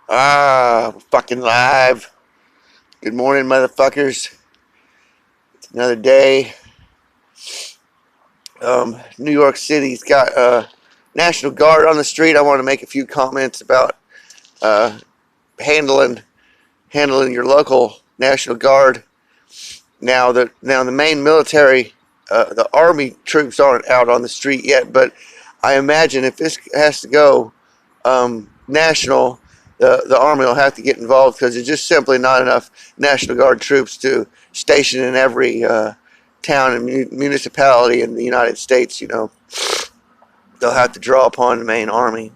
Fucking live. Good morning, motherfuckers. It's another day. New York City's got National Guard on the street. I want to make a few comments about uh, handling handling your local National Guard. Now the main military, the Army troops aren't out on the street yet, but I imagine if this has to go national, the Army will have to get involved because there's just simply not enough National Guard troops to station in every town and municipality in the United States. They'll have to draw upon the main Army.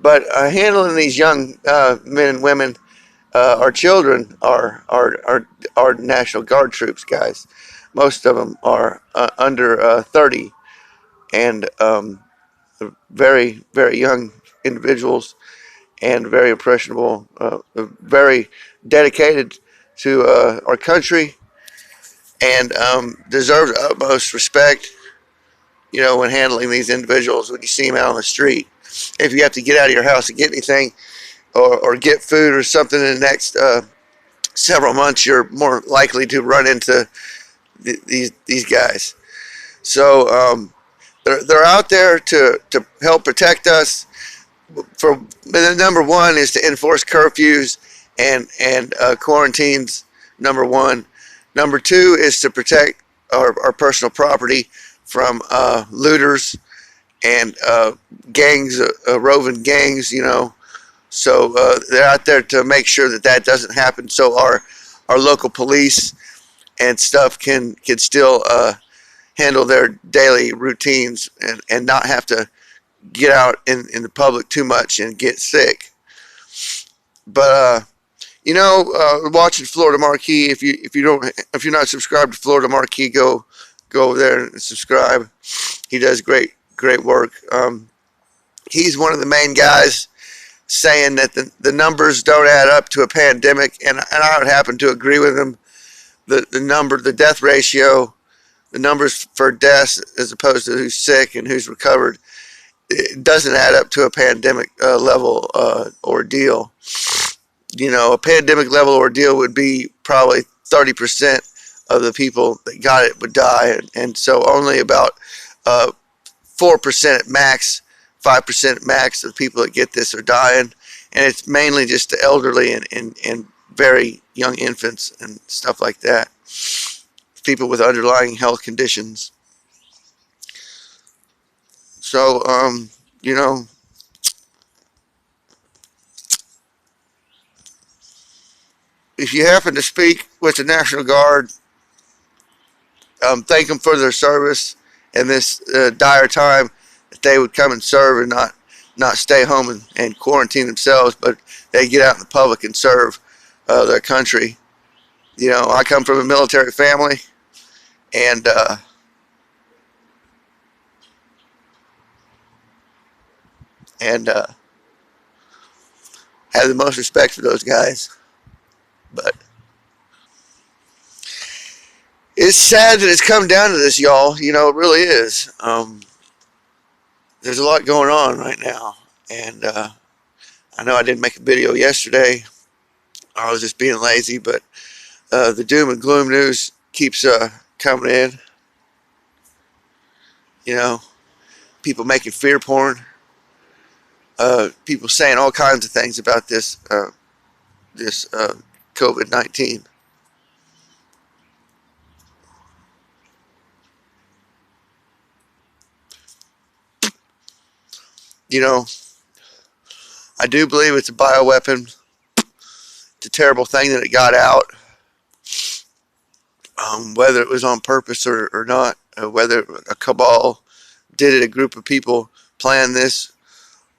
But handling these young men and women, our children are National Guard troops, guys. Most of them are under 30 and very, very young individuals and very impressionable, very dedicated to our country and deserve the utmost respect, when handling these individuals when you see them out on the street. If you have to get out of your house and get anything or get food or something in the next several months, you're more likely to run into these guys. So they're out there to help protect us. For number one is to enforce curfews and quarantines. Number one. Number two is to protect our personal property from looters and gangs, roving gangs. So they're out there to make sure that doesn't happen. So our local police and stuff can still handle their daily routines and not have to get out in the public too much and get sick. But watching Florida Marquis. If you're not subscribed to Florida Marquis, go over there and subscribe. He does great work. He's one of the main guys saying that the numbers don't add up to a pandemic, and I would happen to agree with him. The death ratio, the numbers for deaths as opposed to who's sick and who's recovered, it doesn't add up to a pandemic level ordeal. A pandemic level ordeal would be probably 30% of the people that got it would die, and so only about 4% at max, 5% max of people that get this are dying, and it's mainly just the elderly and very young infants and stuff like that, people with underlying health conditions. So, if you happen to speak with the National Guard, thank them for their service in this dire time, that they would come and serve and not stay home and quarantine themselves, but they get out in the public and serve their country. I come from a military family, and have the most respect for those guys. But it's sad that it's come down to this, y'all. It really is. There's a lot going on right now, and I know I didn't make a video yesterday. I was just being lazy, but the doom and gloom news keeps coming in. People making fear porn. People saying all kinds of things about this COVID-19. I do believe it's a bioweapon. It's a terrible thing that it got out. Whether it was on purpose or not, whether a cabal did it, a group of people planned this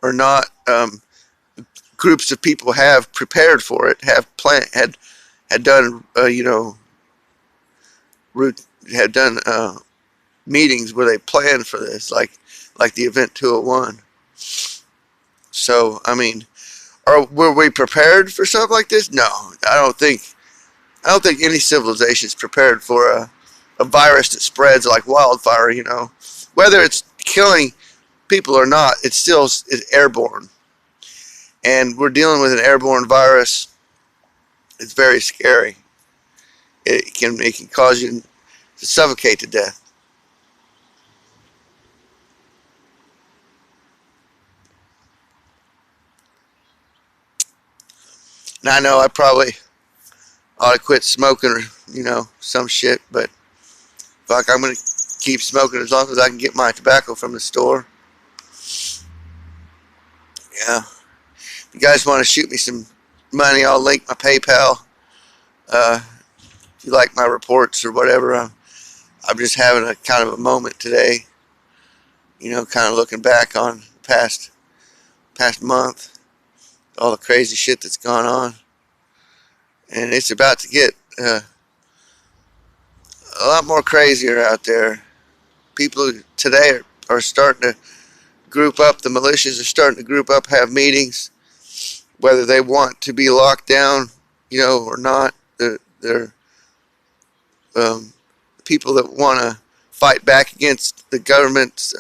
or not, groups of people have prepared for it, had done, had done meetings where they planned for this, like the Event 201. So, were we prepared for something like this? No, I don't think any civilization is prepared for a virus that spreads like wildfire. Whether it's killing people or not, it's still is airborne. And we're dealing with an airborne virus. It's very scary. It can cause you to suffocate to death. And I know I probably ought to quit smoking or, some shit, but fuck, I'm going to keep smoking as long as I can get my tobacco from the store. Yeah. If you guys want to shoot me some money, I'll link my PayPal. If you like my reports or whatever, I'm just having a kind of a moment today. Kind of looking back on past month, all the crazy shit that's gone on, and it's about to get a lot more crazier out there. People today are starting to group up. The militias are starting to group up, have meetings, whether they want to be locked down, or not. They're people that want to fight back against the government's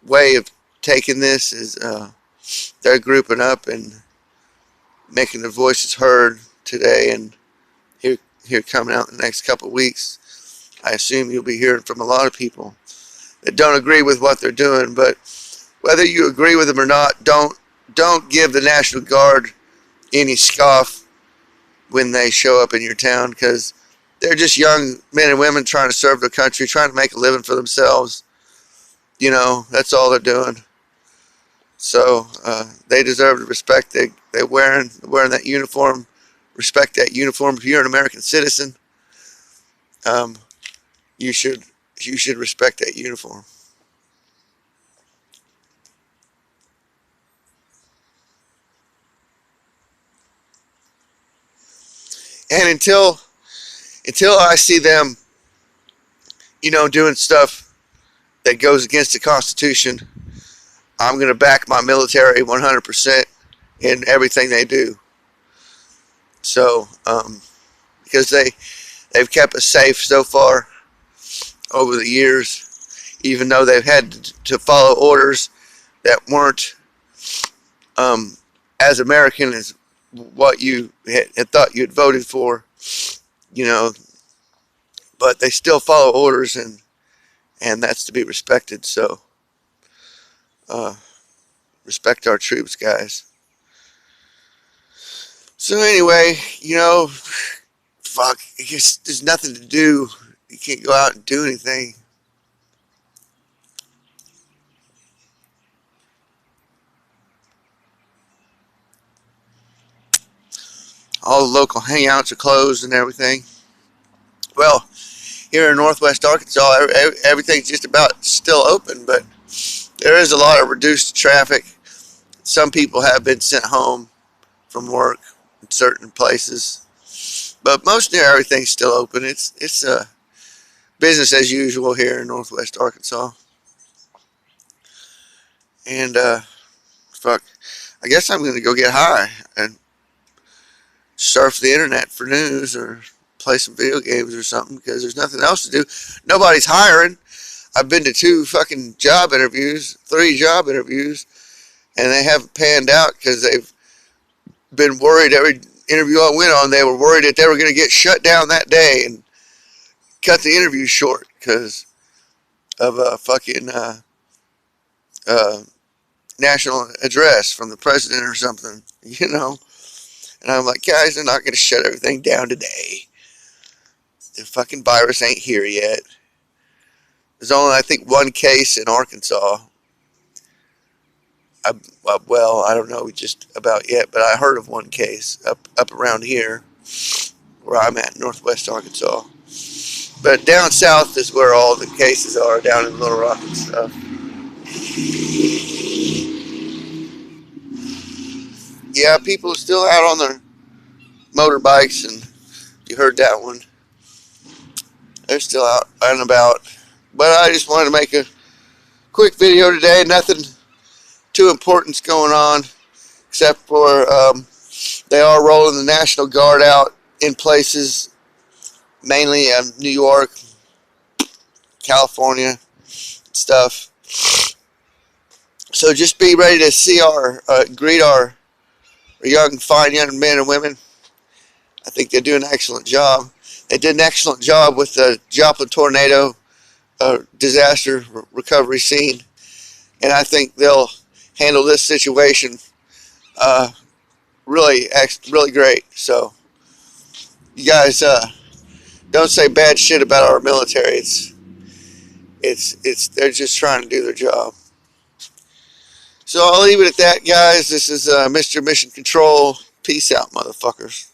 way of taking this is they're grouping up and making their voices heard today, and here coming out in the next couple of weeks. I assume you'll be hearing from a lot of people that don't agree with what they're doing, but whether you agree with them or not, don't give the National Guard any scoff when they show up in your town, because they're just young men and women trying to serve their country, trying to make a living for themselves. That's all they're doing. So they deserve the respect they're wearing that uniform. Respect that uniform. If you're an American citizen, you should respect that uniform. And until I see them, doing stuff that goes against the Constitution, I'm going to back my military 100% in everything they do. So, because they've kept us safe so far over the years, even though they've had to follow orders that weren't as American as what you had thought you had voted for, but they still follow orders, and that's to be respected. So, respect our troops, guys. So anyway, fuck, there's nothing to do. You can't go out and do anything. All the local hangouts are closed and everything. Well, here in Northwest Arkansas, everything's just about still open, but there is a lot of reduced traffic. Some people have been sent home from work in certain places, but mostly everything's still open. It's business as usual here in Northwest Arkansas. And fuck, I guess I'm gonna go get high and surf the internet for news or play some video games or something, because there's nothing else to do. Nobody's hiring. I've been to 3 job interviews, and they haven't panned out because they've been worried. Every interview I went on, they were worried that they were going to get shut down that day and cut the interview short because of a fucking national address from the president or something, And I'm like, guys, they're not going to shut everything down today. The fucking virus ain't here yet. There's only, I think, 1 case in Arkansas. Well, I don't know just about yet, but I heard of 1 case up around here where I'm at, Northwest Arkansas. But down south is where all the cases are, down in Little Rock and stuff. Yeah, people are still out on their motorbikes, and you heard that one. They're still out and about. But I just wanted to make a quick video today. Nothing too important's going on, except for they are rolling the National Guard out in places, mainly New York, California, stuff. So just be ready to see greet our young, fine young men and women. I think they do an excellent job. They did an excellent job with the Joplin tornado disaster recovery scene, and I think they'll handle this situation uh, really great. So you guys don't say bad shit about our military. It's they're just trying to do their job. So I'll leave it at that, guys. This is Mr. Mission Control. Peace out, motherfuckers.